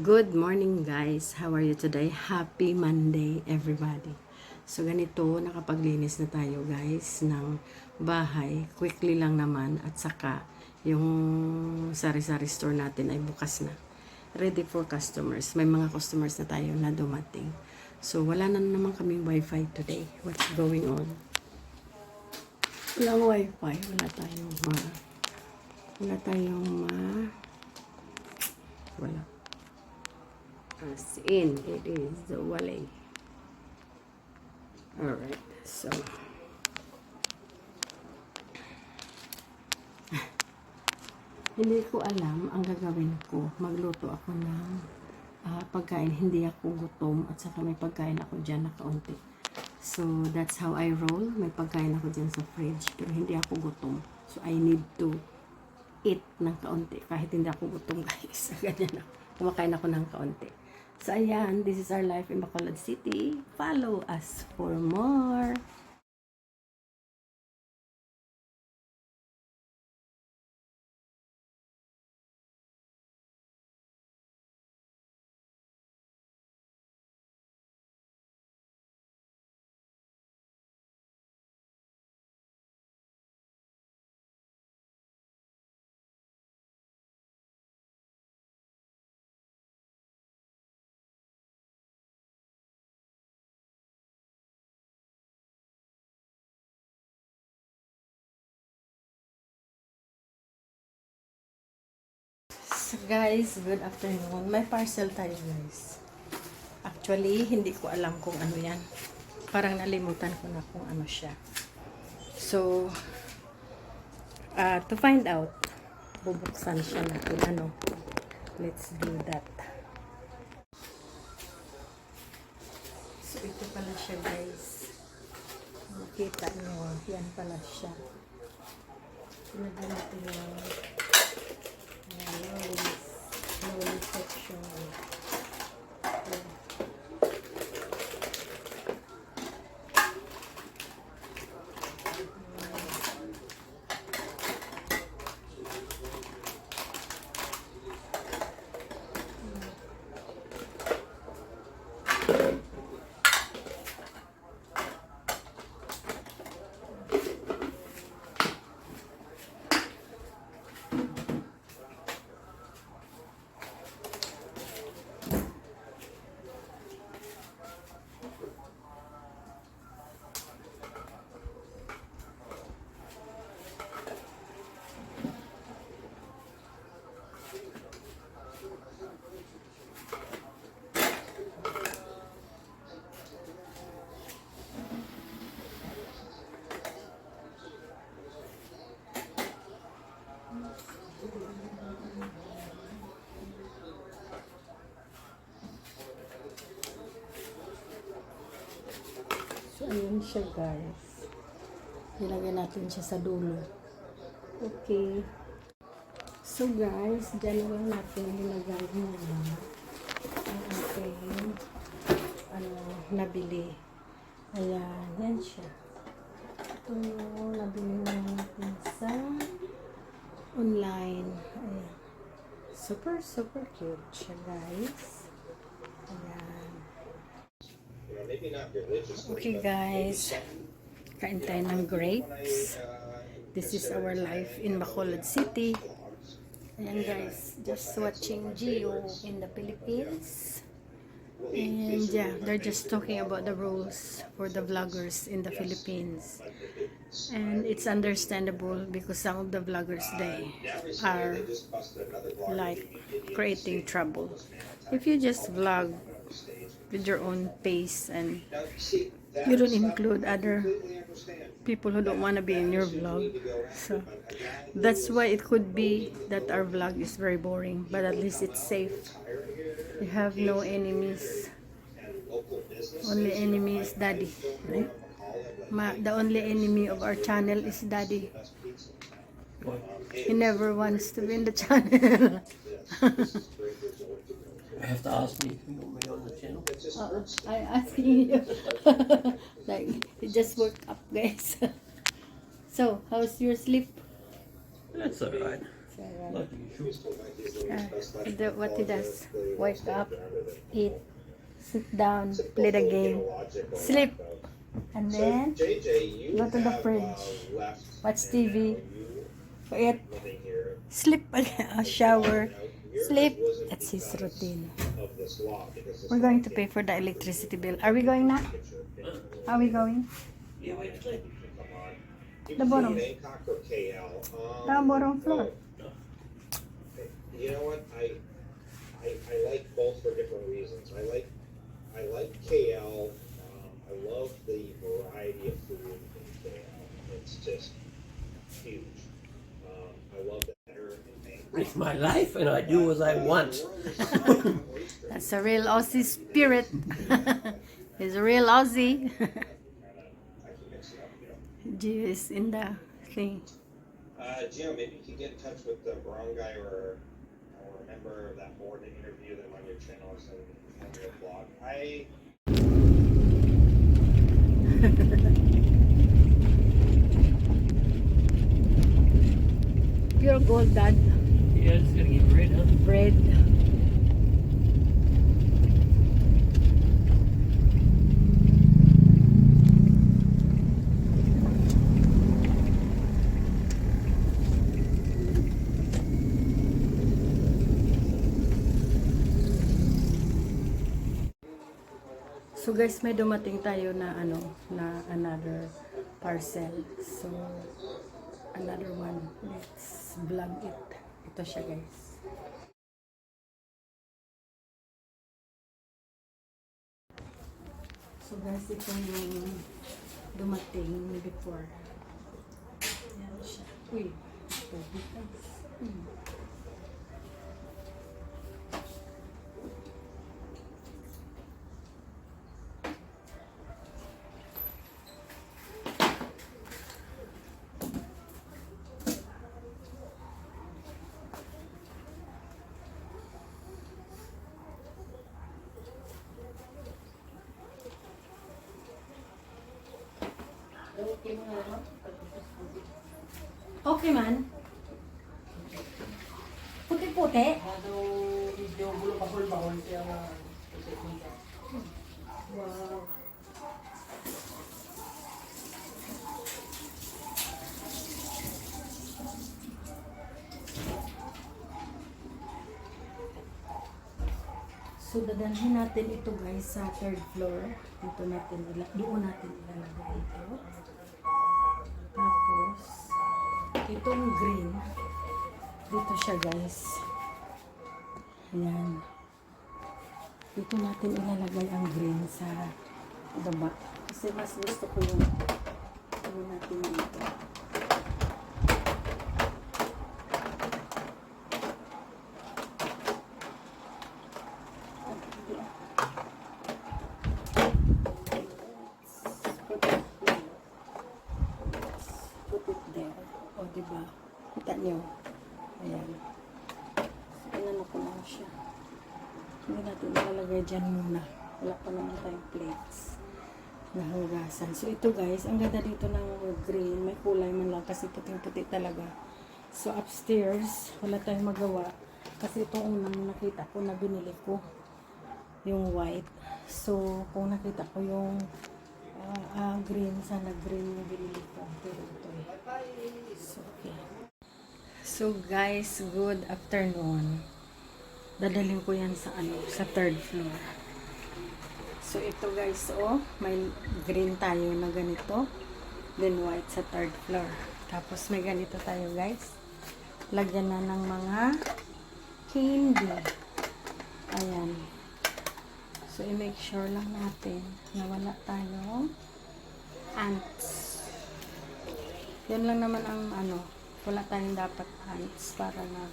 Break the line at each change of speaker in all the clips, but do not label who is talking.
Good morning guys! How are you today? Happy Monday everybody! So ganito, nakapaglinis na tayo guys ng bahay. Quickly lang naman at saka yung sari-sari store natin ay bukas na. Ready for customers. May mga customers na tayo na dumating. So wala na naman kaming wifi today. What's going on? Walang wifi. Wala. As in, it is the walay. Alright, so hindi ko alam ang gagawin ko. Magluto ako ng pagkain. Hindi ako gutom at saka may pagkain ako dyan na kaunti. So that's how I roll. May pagkain ako dyan sa fridge pero hindi ako gutom. So I need to eat ng kaunti kahit hindi ako gutom guys. Ganyan ako. Kumakain ako ng kaunti. So ayan, this is our life in Bacolod City. Follow us for more. So guys, good afternoon. May parcel tayo guys. Actually, hindi ko alam kung ano yan. Parang nalimutan ko na kung ano siya. So, to find out, bubuksan siya natin. Ano? Let's do that. So, ito pala siya guys. Makita nyo. Yan pala siya. Ilagyan natin yung lowly section. So, ayun siya guys. Nilagyan natin siya sa dulo. Okay. So guys, dyan lang natin nilagay muna ang ating nabili. Ayan, yan siya. Ito yung nabili natin sa online. Ayan. Super cute siya guys. Ayan. Okay guys, kain tayo ng grapes. This is our life in Bacolod City. Ayan guys, just watching Gio in the Philippines. And yeah, they're just talking about the rules for the vloggers in the Philippines. And it's understandable because some of the vloggers, they are like creating trouble. If you just vlog with your own pace and you don't include other people who don't want to be in your vlog, so that's why it could be that our vlog is very boring, but at least it's safe. We have no enemies. Only enemy is daddy, right? The only enemy of our channel is daddy. He never wants to be in the channel.
I have to ask me if you want me on the channel.
I asking you. Like, you just woke up, guys. So, how's your sleep?
That's alright. Not usual.
What he does, wake up, eat, sit down, play the game, sleep, and then go to the fridge, watch TV, eat, sleep again, shower, sleep. That's his routine. We're going to pay for the electricity bill. Are we going now? Are we going?
Yeah, wait, sleep.
The bottom. The bottom floor.
You know what? I like both for different reasons. I like KL. I love the variety of food in KL. It's just huge. I love that better in Vancouver.
It's my life and I do as I want.
That's a real Aussie spirit. He's a real Aussie. Gio is in the thing.
Jim, maybe you can get in touch with the brown guy or a member of that board to interview them on your channels and your blog.
Pure gold, Dad.
Yeah, it's gonna get bread, huh?
Bread. So guys, may dumating tayo na na another parcel. So another one. Let's vlog it. Ito siya, guys. So guys, ito yung dumating before. Yan siya. Uy, pwede guys. Okay man. Puti-puti. Wow. So dadalhin natin ito guys sa third floor. Doon natin ilalagay ito. Tapos itong green dito siya guys. Ayan. Dito natin ilalagay ang green sa baba. Kasi mas gusto ko yung natin dito. Diba? Kita nyo. Ayan. So, inano ko lang siya. Hindi natin ilalagay dyan muna. Wala pa naman tayong plates na hugasan. So, ito guys, ang ganda dito ng green. May kulay man lang kasi puting-puti talaga. So, upstairs, wala tayong magawa. Kasi itong unang nakita ko na binili ko yung white. So, kung nakita ko yung green, sana green yung binili ko. Pero ito eh. So, okay. So guys, good afternoon. Dadalhin ko yan sa sa third floor. So ito guys, may green tayo na ganito. Then white sa third floor. Tapos may ganito tayo guys. Lagyan na ng mga candy. Ayan. So i-make sure lang natin na wala tayong ants. Yan lang naman ang wala tayong dapat ants para na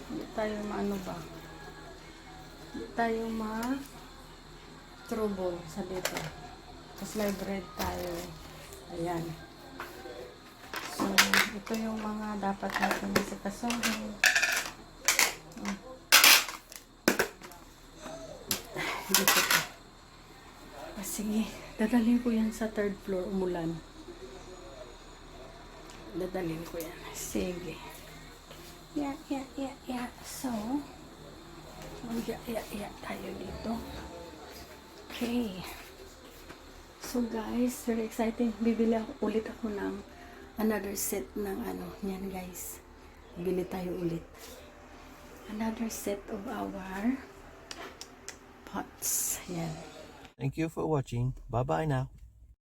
hindi tayo hindi tayo trouble sa dito. Tapos may bread tayo. Ayan. So, ito yung mga dapat natin sa kasuhin. Dito po. Sige, dadalhin ko yan sa third floor, umulan. Dadalhin ko yan. Sige. Yeah. So, yeah tayo dito. Okay. So guys, very exciting. Bibili ulit ako ng another set ng ano. Yan guys. Bili tayo ulit. Another set of our pots. Yan.
Thank you for watching. Bye bye now.